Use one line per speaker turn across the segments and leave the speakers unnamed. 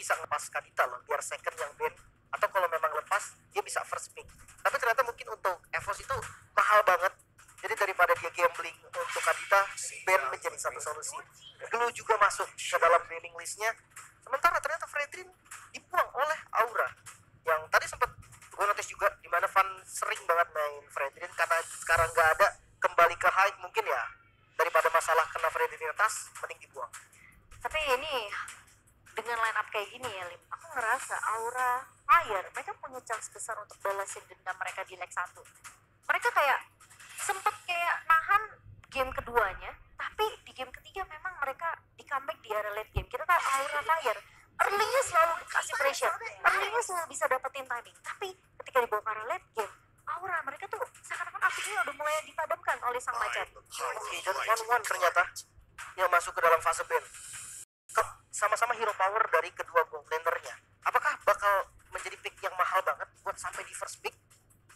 bisa ngepas Kadita loh biar second yang ban, atau kalau memang lepas dia bisa first pick. Tapi ternyata mungkin untuk EVOS itu mahal banget, jadi daripada dia gambling untuk Kadita, ban menjadi satu solusi. Glue juga masuk ke dalam banning listnya, sementara ternyata Fredrin dibuang oleh Aura yang tadi sempat gue notice juga, dimana Van sering banget main Fredrin karena sekarang nggak ada, kembali ke high mungkin ya, daripada masalah kena Fredrin atas mending dibuang.
Tapi ini dengan line up kayak gini ya Lim, aku ngerasa Aura Fire mereka punya chance besar untuk balasin dendam mereka di leg 1. Mereka kayak sempet kayak nahan game keduanya, tapi di game ketiga memang mereka di comeback di area late game. Kita tahu Aura Fire early-nya selalu dikasih pressure, early-nya selalu bisa dapetin timing, tapi ketika dibawa ke area late game, Aura mereka tuh seakan-akan apinya udah mulai dipadamkan oleh sang macan.
Oke, dan one ternyata yang masuk ke dalam fase ban. Sama-sama hero power dari kedua gold lanernya. Apakah bakal menjadi pick yang mahal banget buat sampai di first pick?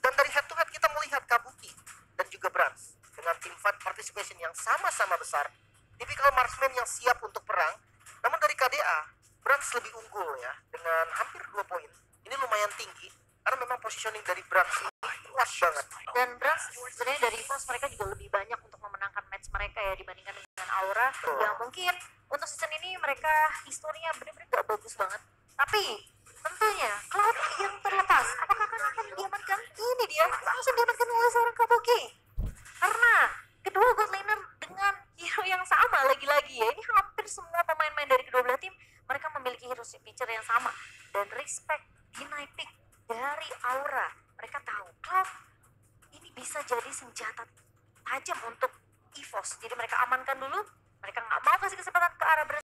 Dan dari head to head kita melihat Kabuki dan juga Brans dengan team fight participation yang sama-sama besar, tipikal marksman yang siap untuk perang. Namun dari KDA, Brans lebih unggul ya dengan hampir 2 poin. Ini lumayan tinggi karena memang positioning dari Brans ini kuat banget.
Dan Brans sebenarnya dari EVOS mereka juga lebih banyak untuk memenangkan match mereka ya dibandingkan dengan Aura yang mungkin untuk season ini mereka historinya benar-benar gak bagus banget. Tapi tentunya Cloud yang terlepas, apakah akan diamankan? Ini dia langsung diamankan oleh seorang Kabuki. Karena kedua gold laner dengan hero yang sama lagi-lagi ya. Ini hampir semua pemain-pemain dari kedua belah tim mereka memiliki hero signature yang sama. Dan respect deny pick dari Aura. Mereka tahu Cloud ini bisa jadi senjata tajam untuk EVOS. Jadi mereka amankan dulu. Mereka nggak mau kasih kesempatan ke arah Brand.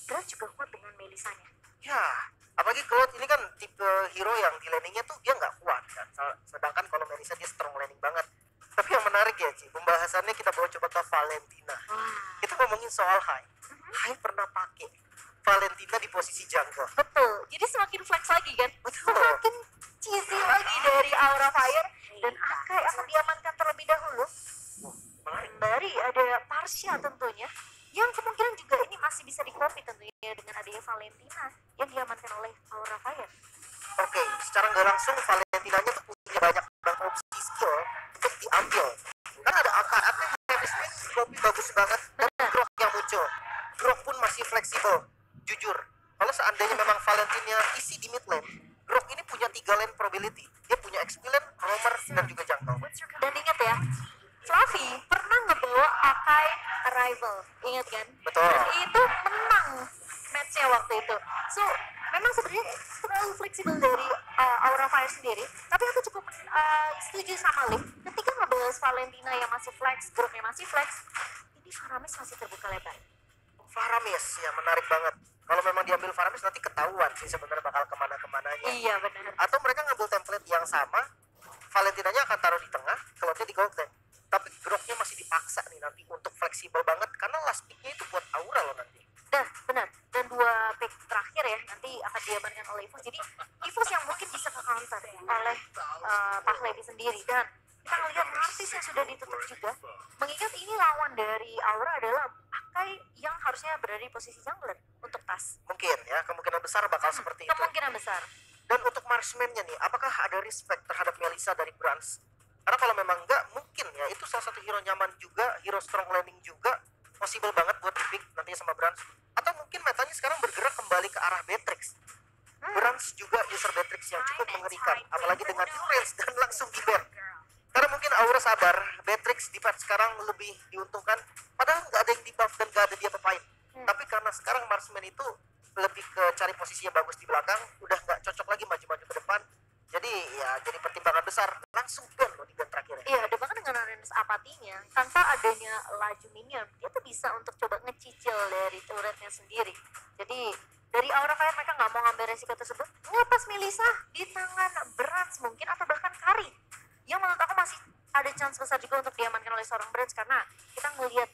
Brand juga kuat dengan Melisanya.
Ya, apalagi Cloud ini kan tipe hero yang di landingnya tuh dia nggak kuat kan. Sedangkan kalau Melisa dia strong landing banget. Tapi yang menarik ya Ci, pembahasannya kita bawa coba ke Valentina. Kita ngomongin soal Hai. Hai pernah pakai Valentina di posisi jungle.
Betul, jadi semakin flex lagi kan. Semakin cheesy lagi dari Aura Fire. Dan Akai akan diamankan terlebih dahulu. Sembari ada Parsha tentunya, yang kemungkinan juga ini masih bisa di-copy tentunya dengan adanya Valentina yang diamankan oleh Aura Fire.
Oke, secara nggak langsung Valentinanya tuh punya banyak opsi skill untuk diambil. Kan ada AK heavy spin, copy bagus banget, dan Grok yang muncul. Grok pun masih fleksibel. Jujur, kalau seandainya memang Valentina isi di mid lane, Grok ini punya 3 lane probability. Dia punya XP lane, roamer, dan juga jungle.
Dan ingat ya, Fluffy pernah ngebawa Akai Arrival, ingat kan?
Betul.
Dan itu menang matchnya waktu itu. So, memang sebenarnya terlalu fleksibel dari Aura Fire sendiri. Tapi aku cukup setuju sama Lim. Ketika ngebahas Valentina yang masih flex, Groknya masih flex, ini Faramis masih terbuka lebar.
Faramis, ya menarik banget. Kalau memang diambil Faramis nanti ketahuan sih sebenarnya bakal kemana-kemananya.
Iya benar.
Atau mereka ngambil template yang sama, Valentinanya akan taruh di tengah, Cloudnya di gold lane. Tapi Groknya masih dipaksa nih nanti untuk fleksibel banget karena last picknya itu buat Aura loh nanti.
Nah, benar. Dan 2 pick terakhir ya nanti akan diamankan oleh EVOS. Jadi EVOS yang mungkin bisa ke counter oleh Pak Levi sendiri. Dan kita melihat artis yang sudah ditutup juga. Mengingat ini lawan dari Aura adalah Akai yang harusnya berada di posisi jungler untuk tas.
Mungkin ya, kemungkinan besar bakal seperti itu.
Kemungkinan besar.
Dan untuk marksman-nya nih, apakah ada respect terhadap Melisa dari Brans? Karena kalau memang enggak, mungkin ya itu salah satu hero nyaman juga, hero strong landing juga, possible banget buat di-pick nantinya sama Brans. Atau mungkin metanya sekarang bergerak kembali ke arah Beatrix. Brans juga user Beatrix yang cukup mengerikan, apalagi dengan new range dan langsung di-ban. Karena mungkin Aura sadar, Beatrix di part sekarang lebih diuntungkan, padahal nggak ada yang di-buff dan nggak ada dia pepain. Tapi karena sekarang marksman itu lebih ke cari posisi yang bagus di belakang, udah nggak cocok lagi maju-maju ke depan. Jadi ya jadi pertimbangan besar, langsung ban loh di ban terakhirnya.
Iya, dan bahkan dengan range apatinya, tanpa adanya laju minion, dia tuh bisa untuk coba ngecicil dari turretnya sendiri. Jadi dari Aura Fire mereka nggak mau ngambil resiko tersebut, ngelepas Melisa di tangan Brans mungkin atau bahkan Kari, yang menurut aku masih ada chance besar juga untuk diamankan oleh seorang Brans karena kita ngelihat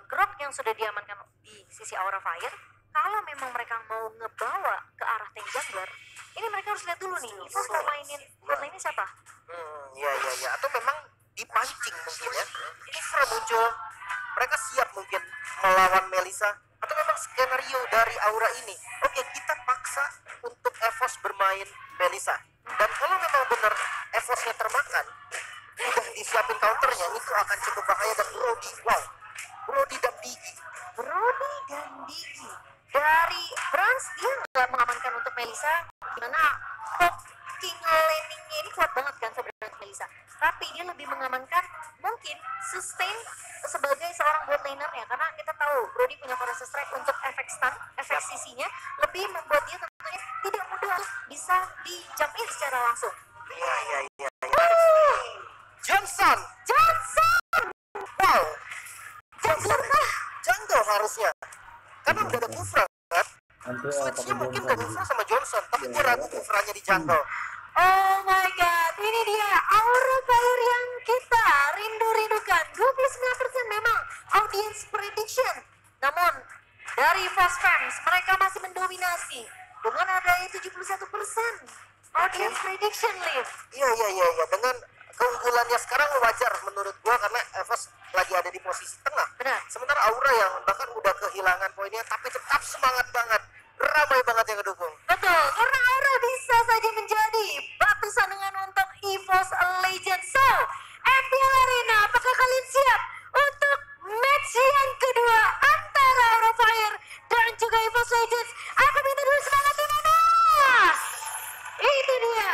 Grok yang sudah diamankan di sisi Aura Fire. Kalau memang mereka mau ngebawa ke arah tank jungler, ini mereka harus lihat dulu nih, EVOS mau mainin bot lane-nya siapa?
Ya. Atau memang dipancing mungkin ya. Kifra muncul, mereka siap mungkin melawan Melisa. Atau memang skenario dari Aura ini, oke kita pakai memaksa untuk EVOS bermain Melisa. Dan kalau memang benar EVOS-nya termakan, udah disiapin counternya, itu akan cukup bahaya. Dan Brody dan Digi
dari Brans, dia nggak mengamankan untuk Melisa, dimana king landingnya ini kuat banget kan sebenarnya Melisa, tapi dia lebih mengamankan mungkin sustain sebagai seorang bot laner-nya, karena kita tahu Brody punya proses strike untuk efek stun, efek CC-nya lebih membuat dia tentunya tidak mudah bisa di jump in secara langsung.
Iya. Johnson. Wow. Jungle harusnya. Karena udah ada Kufra kan. Switch-nya mungkin ke Kufra sama Johnson, tapi gue ragu Kufranya di jungle.
Oh my god, ini dia Aura Fire yang kita rindu-rindukan. 29% memang audience prediction. Namun dari Fast Fans mereka masih mendominasi dengan adanya 71% audience prediction, Liv.
Iya. Dengan keunggulannya sekarang wajar menurut gua, karena EVOS lagi ada di posisi tengah.
Benar.
Sementara Aura yang bahkan udah kehilangan poinnya tapi tetap semangat banget, ramai banget yang ngedukung.
Betul, karena Aura bisa saja menjadi batu sandungan untuk EVOS Legends. So, MPL Arena, apakah kalian siap untuk match yang kedua antara Aura Fire dan juga EVOS Legends? Aku minta dulu semangat di mana? Itu dia,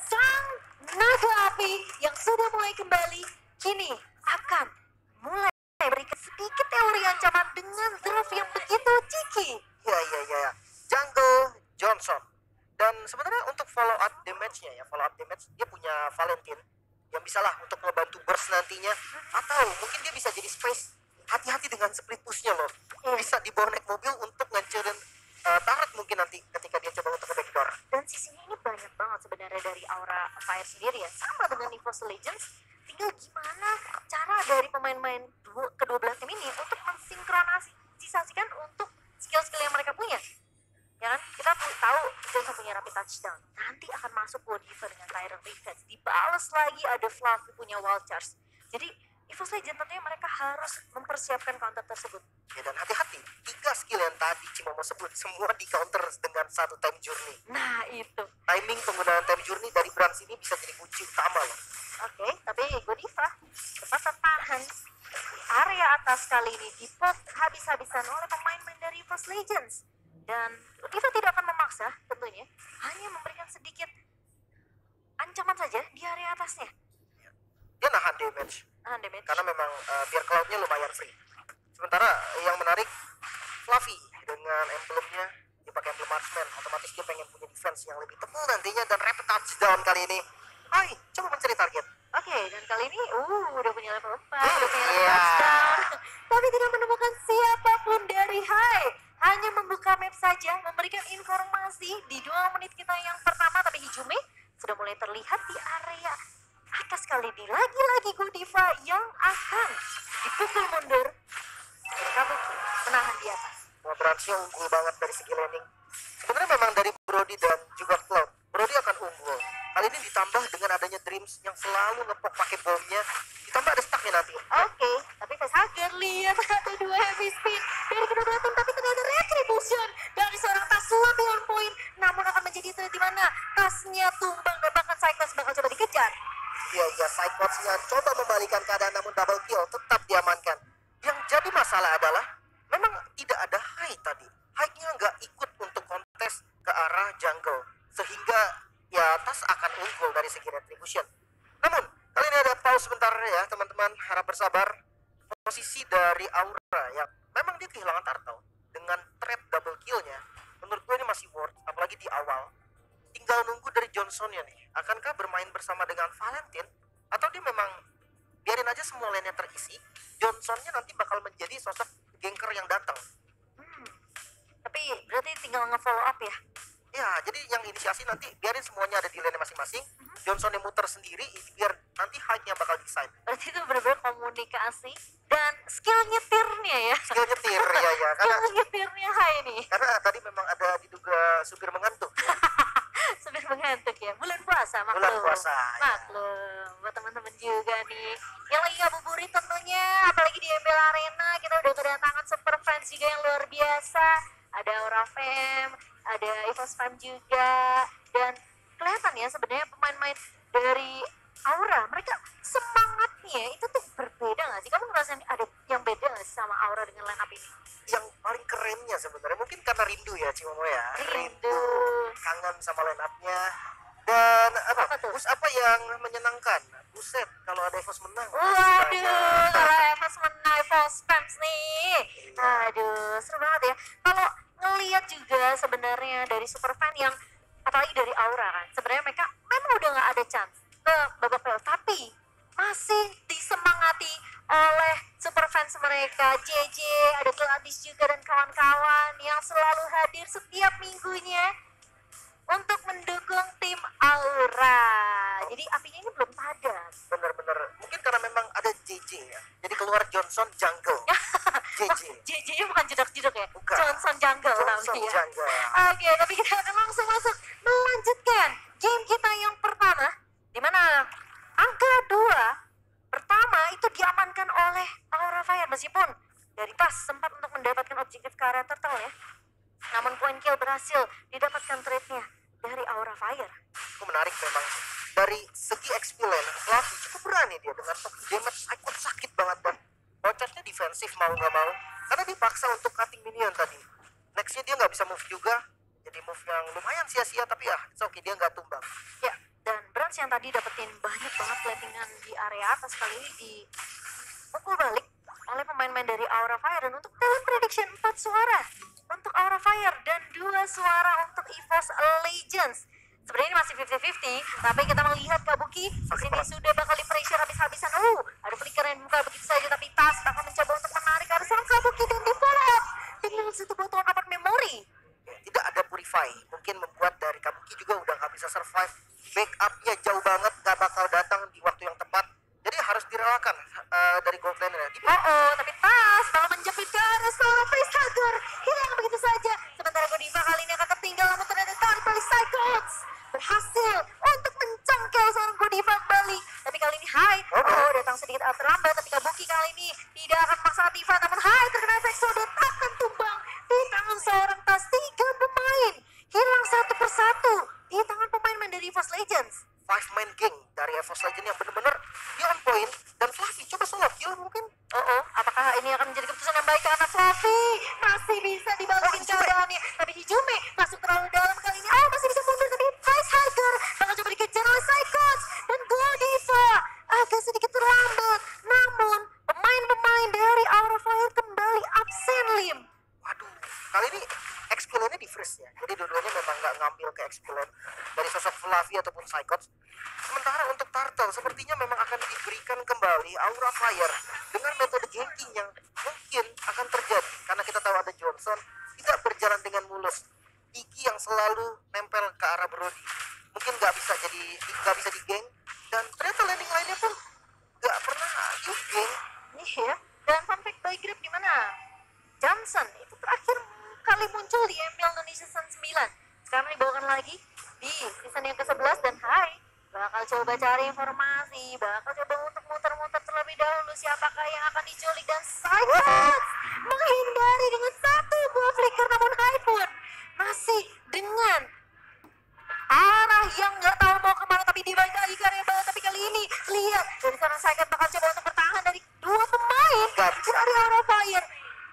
sang naga api yang sudah mulai kembali, kini akan mulai berikan sedikit teori ancaman dengan draft yang begitu cheeky.
Iya. Jungle Johnson. Dan sebenarnya untuk follow up damage-nya dia punya Valentine yang bisa lah untuk ngebantu burst nantinya, atau mungkin dia bisa jadi space. Hati-hati dengan split push-nya loh. Bisa dibawa naik mobil untuk ngancurin turret mungkin nanti ketika dia coba untuk ke backdoor.
Dan sisinya ini banyak banget sebenarnya dari Aura Fire sendiri ya, sama dengan EVOS Legends. Tinggal gimana cara dari pemain-pemain kedua belah tim ini untuk mensinkronisasikan untuk skill-skill yang mereka punya. Ya kan, kita tahu Johnson punya rapid touchdown, nanti akan masuk Godiva dengan Tyrant Defense, dibalas lagi ada Fluffy punya wild charge. Jadi EVOS Legends tentunya mereka harus mempersiapkan counter tersebut.
Ya, dan hati-hati, 3 skill yang tadi Cimomo sebut semua di counter dengan satu time journey.
Nah itu.
Timing penggunaan time journey dari Brans ini bisa jadi kunci utama loh.
Oke, tapi Godiva tetap tertahan di area atas kali ini, dipot habis-habisan oleh pemain-pemain dari EVOS Legends. Dan Godiva tidak akan memaksa tentunya, hanya memberikan sedikit ancaman saja di area atasnya.
Dia nahan damage. Karena memang biar cloud-nya lumayan free. Sementara yang menarik, Fluffy dengan emblemnya, dia pakai emblem marksman, otomatis dia pengen punya defense yang lebih tebal nantinya, dan rapid touchdown kali ini. Hai, coba mencari target.
Oke, dan kali ini udah punya level 4, udah punya level touchdown. Tapi tidak menemukan siapapun dari Hai. Hanya membuka map saja, memberikan informasi di 2 menit kita yang pertama, tapi Hijume sudah mulai terlihat di area atas kali ini. Lagi-lagi Godiva yang akan dipukul mundur. Kabuki menahan di atas.
Bransnya unggul banget dari segi landing. Sebenarnya memang dari Brody dan juga Cloud, Brody akan unggul. Kali ini ditambah dengan adanya Dreams yang selalu ngepok pakai bomnya, ditambah ada stucknya nanti.
Oke, tapi Facehugger lihat 1-2 heavy spin dari kedua belah tim, tapi ternyata retribution dari seorang Tasua on point, namun akan menjadi itu di mana tasnya tumbang dan bahkan Cyclops bakal coba dikejar.
Iya, Cyclops-nya coba membalikan keadaan, namun double kill tetap diamankan. Yang jadi masalah adalah memang tidak ada Hai tadi. Hai-nya nggak ikut untuk kontes ke arah jungle, sehingga ya Tas akan unggul dari segi retribution. Namun kali ini ada pause sebentar ya teman-teman, harap bersabar. Posisi dari Aura yang memang dia kehilangan turtle dengan trade double killnya, menurut gue ini masih worth, apalagi di awal. Tinggal nunggu dari Johnsonnya nih, akankah bermain bersama dengan Valentine, atau dia memang biarin aja semua lane-nya terisi, Johnsonnya nanti bakal menjadi sosok ganker yang datang.
Tapi berarti tinggal nge-follow up ya?
Ya, jadi yang inisiasi nanti biarin semuanya ada di lane masing-masing, Johnson yang muter sendiri, biar nanti hype-nya bakal decide.
Berarti itu benar-benar komunikasi dan skill nyetirnya ya?
Skill nyetir, ya.
Skill nyetirnya Hai nih.
Karena tadi memang ada diduga supir mengantuk.
Supir mengantuk ya, bulan puasa maklum.
Bulan puasa, ya.
Maklum, buat teman-teman juga nih yang lagi ngabuburit tentunya, apalagi di MPL Arena kita udah kedatangan super fans juga yang luar biasa. ada Aura Fam, ada EVOS Fam juga, dan kelihatan ya sebenarnya pemain-pemain dari Aura, mereka semangatnya itu tuh berbeda nggak sih? Kamu ngerasain ada yang beda nggak sih sama Aura dengan line up ini?
Yang paling kerennya sebenarnya mungkin karena rindu ya Cimomo ya.
Rindu.
Kangen sama line up-nya. Dan
Apa tuh?
bus apa yang menyenangkan? Buset, kalau ada EVOS menang.
Waduh, kalau EVOS menang EVOS Fans nih.
Iya.
Aduh, seru banget ya. Kalau ngelihat juga sebenarnya dari Superfan yang apalagi dari Aura kan, sebenarnya mereka memang udah nggak ada chance ke babak playoff, tapi masih disemangati oleh Superfans mereka, JJ, ada Gladys juga dan kawan-kawan yang selalu hadir setiap minggunya untuk mendukung tim Aura. Jadi apinya ini belum padam.
Bener-bener. Mungkin karena memang ada JJ ya. Jadi keluar Johnson Jungle. JJ.
JJ-nya bukan jedak-jeduk ya?
Bukan.
Johnson Jungle
Johnson
namanya.
Jungle.
Oke, tapi kita akan langsung masuk melanjutkan game kita yang pertama, di mana angka 2 pertama itu diamankan oleh Aura Fire meskipun dari pas sempat untuk mendapatkan objektif ke arah turtle ya. Namun poin kill berhasil didapatkan trade-nya dari Aura Fire.
Itu menarik memang. Dari segi XP lane, Fluffy cukup berani dia dengan damage Psycho sakit banget dan loncatnya defensif mau nggak mau. Karena dipaksa untuk cutting minion tadi. Nextnya dia nggak bisa move juga. Jadi move yang lumayan sia-sia tapi it's okay, dia nggak tumbang.
Ya, dan Brans yang tadi dapetin banyak banget platingan di area atas kali ini dipukul balik oleh pemain-pemain dari Aura Fire. Dan untuk talent prediction 4 suara untuk Aura Fire dan 2 suara untuk EVOS Legends. Sebenarnya ini masih 50-50, tapi kita melihat Kabuki di sini sudah bakal di pressure habis-habisan. Ada flicker yang buka begitu saja, tapi Tas bakal mencoba untuk menarik arah seorang Kabuki dan di follow up dengan satu botol dapat memori.
Tidak ada purify, mungkin membuat dari Kabuki juga udah nggak bisa survive. Backupnya jauh banget, nggak bakal datang di waktu yang tepat. Jadi harus direlakan dari gold lane ya.
Tapi Tas bakal menjepit ke arah seorang facehugger, hilang begitu saja. Sementara Godiva kali ini akan tertinggal, namun ternyata tanpa Cyclops berhasil untuk mencongkel seorang Godiva kembali. Tapi kali ini Hai, datang sedikit terlambat, tapi Kabuki kali ini tidak akan memaksa Tifa, namun Hai terkena efek dan akan tumbang di tangan seorang Tas. 3 pemain hilang satu persatu di tangan pemain dari EVOS Legends.
5-man gang dari EVOS Legends yang bener-bener dia on point. Dan Fluffy coba solo kill mungkin.
Apakah ini akan menjadi keputusan yang baik karena Fluffy masih bisa dibalikin keadaannya, tapi Hijume masuk terlalu dalam kali ini. Masih bisa mundur, tapi Facehugger bakal coba dikejar oleh Cyclops dan Godiva agak sedikit terlambat. Namun pemain-pemain dari Aura Fire kembali absen, Lim.
Waduh, kali ini XP lane-nya di freeze ya. Jadi dua-duanya memang nggak ngambil ke XP lane dari sosok Fluffy ataupun Cyclops. Sementara untuk Turtle sepertinya memang akan diberikan kembali Aura Fire dengan metode ganking yang mungkin akan terjadi karena kita tahu ada Johnson tidak berjalan dengan mulus. Iki yang selalu nempel ke arah Brody mungkin nggak bisa di geng, dan ternyata landing lainnya pun nggak pernah di geng.
Iya, dan fun fact by Grip di mana Johnson itu terakhir kali muncul di MPL Indonesia Season 9. Sekarang dibawakan lagi di season yang ke-11 dan Hai bakal coba cari informasi, bakal coba untuk muter-muter terlebih dahulu siapakah yang akan diculik, dan Cyclops menghindari dengan satu buah flicker, namun Hai pun masih dengan arah yang nggak tahu mau kemana, tapi dibalik lagi ke area bawah. Tapi kali ini lihat dari sana Cyclops bakal coba untuk bertahan dari 2 pemain dari Aura Fire.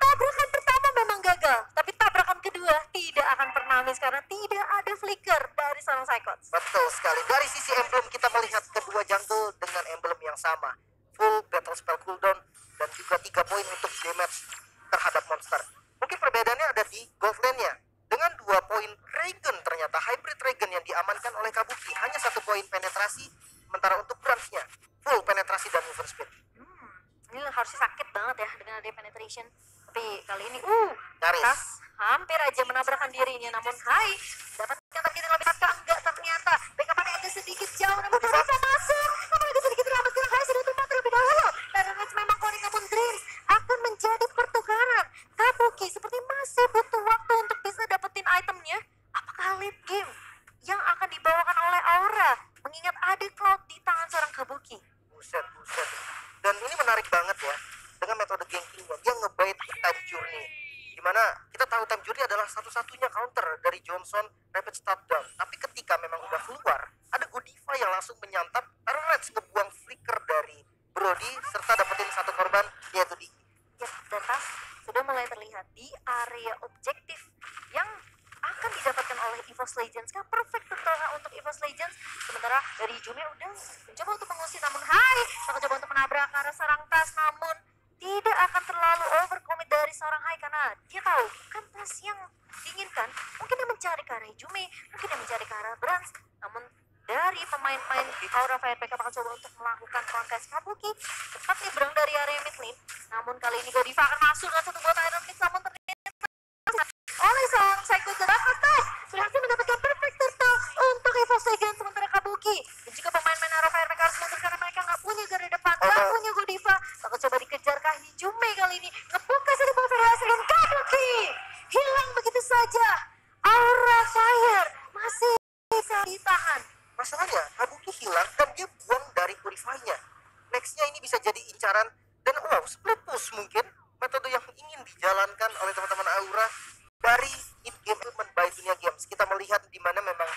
Tabrakan pertama memang gagal, tapi tabrakan kedua tidak akan pernah miss karena tidak ada flicker dari seorang Cyclops.
Betul sekali. Dari sisi emblem kita melihat kedua jungle dengan emblem yang sama, full battle spell cooldown dan juga 3 poin untuk damage terhadap monster. Mungkin perbedaannya ada di gold lane-nya. Dengan 2 poin Regen, ternyata hybrid Regen yang diamankan oleh Kabuki hanya 1 poin penetrasi, sementara untuk Brans-nya full penetrasi dan movement speed.
Ini harusnya sakit banget ya dengan ada penetration. Tapi kali ini
Nyaris.
Tas hampir aja menabrakkan dirinya, namun Hai dapatkan target yang lebih dekat. Enggak, ternyata backup-nya agak sedikit jauh, namun bisa masuk. Namun agak sedikit terlambat karena Hai sudah tumbang terlebih dahulu. Dan Reds memang konek, namun Dreams akan menjadi pertukaran. Kabuki seperti masih butuh waktu untuk bisa dapetin itemnya. Apakah late game yang akan dibawakan oleh Aura mengingat ada Cloud di tangan seorang Kabuki?
Buset. Dan ini menarik banget ya, dengan metode gankingnya dia ngebait time journey, dimana kita tahu Time Journey adalah satu-satunya counter dari Johnson Rapid Start Down. Tapi ketika memang udah keluar, ada Godiva yang langsung menyantap, karena Reds ngebuang flicker dari Brody serta dapetin satu korban, yaitu Diki.
Ya, dan Tas sudah mulai terlihat di area objektif yang akan didapatkan oleh EVOS Legends. Kan perfect tentunya untuk EVOS Legends. Sementara dari Jume udah mencoba untuk mengusir, namun mencoba untuk menabrak ke arah sarang Tas, namun tidak akan terlalu overcommit dari seorang Hai karena dia tahu kan Tas yang diinginkan mungkin dia mencari ke arah Jume, mungkin dia mencari ke arah Brans, namun dari pemain-pemain Aura Fire mereka bakal coba untuk melakukan kontes Kabuki tepat nyebrang dari area mid lane, namun kali ini Godiva akan masuk dengan satu buat Iron Fist, namun ternyata oleh seorang Psycho Zerafa Tas berhasil mendapatkan perfect turtle untuk EVOS Legends. Sementara Kabuki dan juga pemain-pemain Aura Fire mereka harus mundur karena mereka nggak punya garda depan, nggak punya Godiva. Bakal coba dikejar kah Hijume kali ini, ngebuka satu buah federasi dan Kabuki hilang begitu saja. Aura Fire masih bisa ditahan.
Masalahnya Kabuki hilang dan dia buang dari Purify-nya. Nextnya ini bisa jadi incaran dan wow, split push mungkin metode yang ingin dijalankan oleh teman-teman Aura dari in-game element by Dunia Games. Kita melihat di mana memang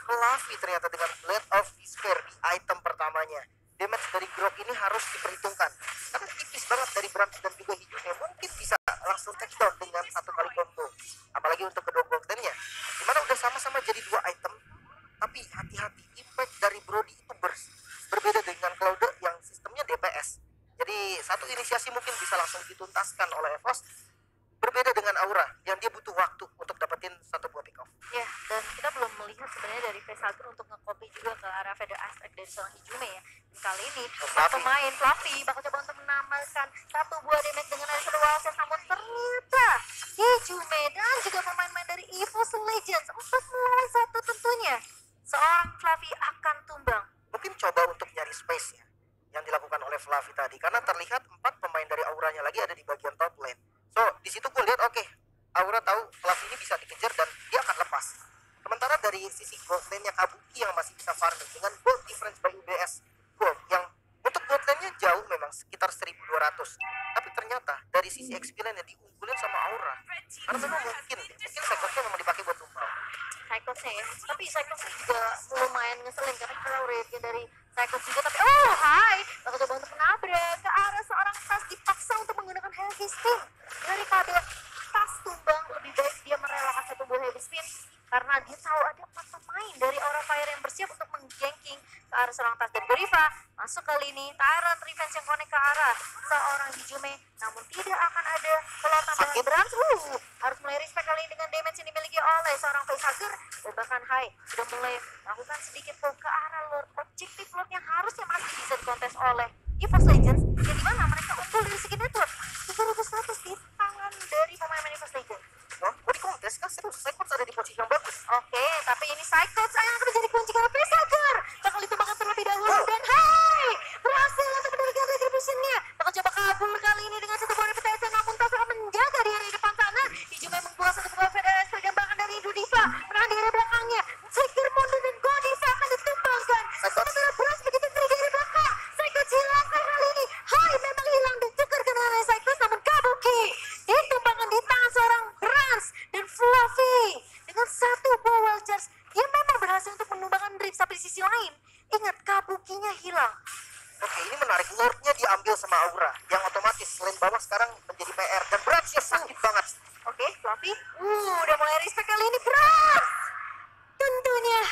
Fluffy ternyata dengan Blade of Despair di item pertamanya. Damage dari Grok ini harus diperhitungkan karena tipis banget dari Brams dan juga Hijume, mungkin bisa langsung take down dengan satu kali combo. Apalagi untuk kedua goldennya, dimana udah sama-sama jadi dua item, tapi hati-hati impact dari Brody itu berbeda dengan Cloud yang sistemnya DPS. Jadi satu inisiasi mungkin bisa langsung dituntaskan oleh EVOS, berbeda dengan Aura yang dia butuh waktu untuk dapetin satu buah pick off.
Ya, dan kita belum melihat sebenarnya dari Facehager untuk nge-copy juga ke arah Feather Aspect dari seorang Hijume ya. Dan kali ini pemain Fluffy bakal coba untuk menambahkan satu buah damage dengan ada satu Wildset, namun ternyata Hijume dan juga pemain-pemain dari EVOS Legends 4-1 tentunya seorang Fluffy akan tumbang.
Mungkin coba untuk nyari space ya yang dilakukan oleh Fluffy tadi, karena terlihat 4 pemain dari Auranya lagi ada di bagian top lane. So di situ gue lihat oke, Aura tahu Fluffy ini bisa dikejar dan dia akan lepas. Sementara dari sisi gold lane-nya Kabuki yang masih bisa farming dengan gold difference by UBS gold yang untuk gold lane-nya jauh memang sekitar 1200, tapi ternyata dari sisi XP lane-nya diunggulin sama Aura karena memang mungkin Cyclops-nya memang dipakai buat tumbal.
Cyclops-nya ya, tapi Cyclops-nya juga lumayan ngeselin karena kita rate dari Cyclops juga, tapi bakal coba untuk menabrak ke arah seorang Tas, dipaksa untuk menggunakan heavy spin dari KB. Tas tumbang, lebih baik dia merelakan satu buah heavy spin karena dia tahu ada 4 pemain dari Aura Fire yang bersiap untuk mengganking ke arah seorang Tas. Dan Godiva masuk kali ini Tyrant Revenge yang connect ke arah seorang Hijume, namun tidak akan ada kalau tambahan Brans. Harus mulai respect kali ini dengan damage yang dimiliki oleh seorang Facehager, dan bahkan Hai sudah mulai melakukan sedikit pull ke arah Lord. Objektif Lord yang harusnya masih bisa dikontes oleh EVOS Legends, yang dimana mereka unggul dari segi network 300 di tangan dari pemain EVOS Legends.
Mau dikontes kan Cyclops ada di posisi yang bagus.
Oke, tapi ini Cyclops yang akan menjadi kunci karena Facehager bakal ditumbangkan terlebih dahulu, dan Hai berhasil untuk mendapatkan retribution-nya. Bakal coba kabur kali ini dengan satu buah repetition, namun Tas akan menjaga di area depan sana. Hijume membuat satu buah federasi dan bahkan dari Godiva menahan di area belakangnya. Trigger mundur dan Godiva akan ditumbangkan. Sementara Brans begitu trigger dari belakang. Cyclops hilang kali ini. Hai memang hilang ditukarkan oleh Cyclops, namun Kabuki ditumbangkan di tangan seorang Brans dan Fluffy dengan satu buah wild charge. Dia memang berhasil untuk menumbangkan Drift, tapi di sisi lain ingat Kabukinya hilang.
Oke, ini menarik. Lordnya diambil sama Aura, yang otomatis lane bawah sekarang menjadi PR dan Bransnya sakit banget.
Oke, Fluffy udah mulai respect kali ini. Brans tentunya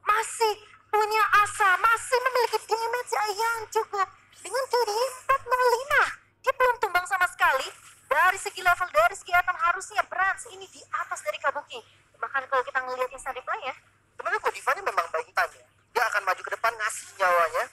masih punya asa, masih memiliki damage yang cukup dengan KD 405. Dia belum tumbang sama sekali. Dari segi level, dari segi item, harusnya Brans ini di atas dari Kabuki. Bahkan kalau kita ngelihat instant replay ya,
Sebenarnya Godiva ini memang baik time ya. Dia akan maju ke depan ngasih nyawanya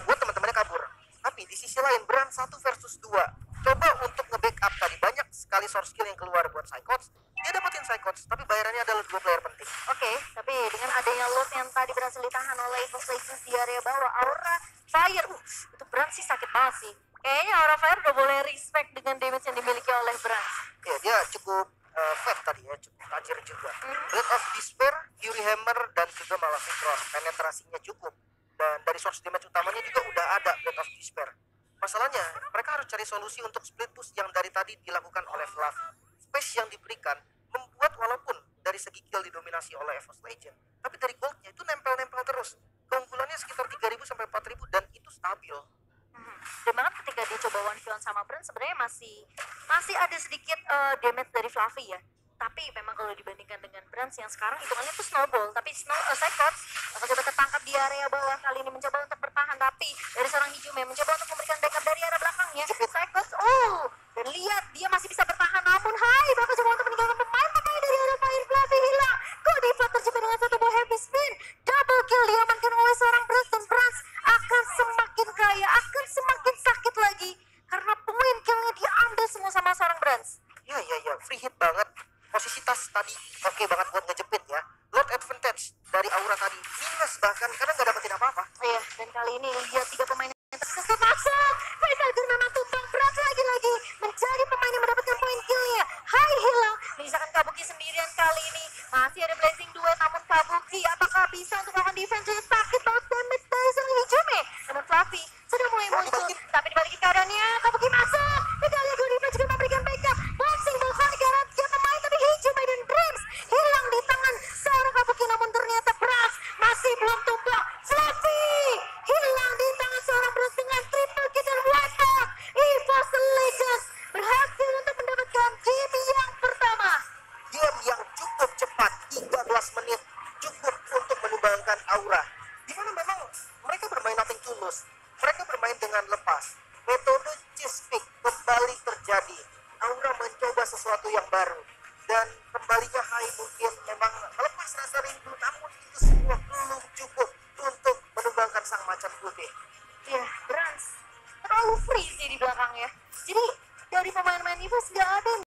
buat teman-temannya kabur. Tapi di sisi lain Brand 1 versus 2 coba untuk nge-backup tadi, banyak sekali source skill yang keluar buat Cyclops. Dia dapetin Cyclops, tapi bayarannya adalah 2 player penting.
Oke, tapi dengan adanya loot yang tadi berhasil ditahan oleh EVOS Legends di area bawah, Aura Fire, itu Brand sih sakit banget sih. Kayaknya Aura Fire udah boleh respect dengan damage yang dimiliki oleh Brand.
Ya, dia cukup fat tadi ya, cukup tajir juga. Blade of Despair, Fury Hammer, dan juga Maleficron. Penetrasinya cukup. Dan dari source damage utamanya juga udah ada Blade of Despair. Masalahnya, mereka harus cari solusi untuk split push yang dari tadi dilakukan oleh Fluff. space yang diberikan membuat walaupun dari segi kill didominasi oleh EVOS Legend, tapi dari goldnya itu nempel-nempel terus. Keunggulannya sekitar 3.000 sampai 4.000 dan itu stabil.
Dan banget ketika dia coba one shot sama Brand sebenarnya masih ada sedikit damage dari Fluffy ya. Tapi memang kalau dibandingkan dengan Brand yang sekarang hitungannya tuh snowball, tapi Cyclops coba tertangkap di area bawah, kali ini mencoba untuk bertahan, tapi dari seorang Hijume mencoba untuk memberikan backup dari arah belakangnya. Cyclops, dan lihat dia masih bisa bertahan, namun bakal coba untuk meninggalkan pemain, makanya dari arah Fire Fluffy hilang. Godiflat terjebak dengan satu buah heavy spin, double kill diamankan oleh seorang Brand, dan Brand akan semakin kaya, akan semakin sakit lagi karena poin killnya diambil semua sama seorang Brand.
Ya, free hit banget. Posisi tas tadi oke banget buat ngejepit ya. Lord advantage dari Aura tadi minus bahkan karena nggak dapetin apa-apa.
Iya, dan kali ini lihat 3 pemain yang tersesat masuk. Faisal Gur memang tumbang berat lagi menjadi pemain yang mendapatkan poin killnya. Hilang, menyisakan Kabuki sendirian kali ini. Masih ada Blazing Duet, namun Kabuki apakah bisa untuk melakukan defense yang sakit banget damage dari seorang Hijume. Namun Fluffy sudah mulai muncul, tapi dibalikin keadaannya, Kabuki masuk. Medalia Godiflat juga memberikan backup. Boxing Volcanic ke arah tiap pemain, tapi Hijume dan Brams hilang di tangan seorang Kabuki, namun ternyata Brams masih belum tumbang. Fluffy hilang di tangan seorang Brams dengan triple kill dan wipe out. EVOS Legends berhasil untuk mendapatkan game yang pertama.
Game yang cukup cepat, 13 menit cukup untuk menumbangkan Aura. Dimana memang mereka bermain nothing tulus, mereka bermain dengan lepas. Metode cheese pick kembali terjadi. Aura mencoba sesuatu yang baru dan kembalinya Hai mungkin memang melepas rasa rindu, namun itu semua belum cukup untuk menumbangkan sang macan putih.
Ya, Brans terlalu free sih di belakangnya. Jadi dari pemain-pemain EVOS nggak ada yang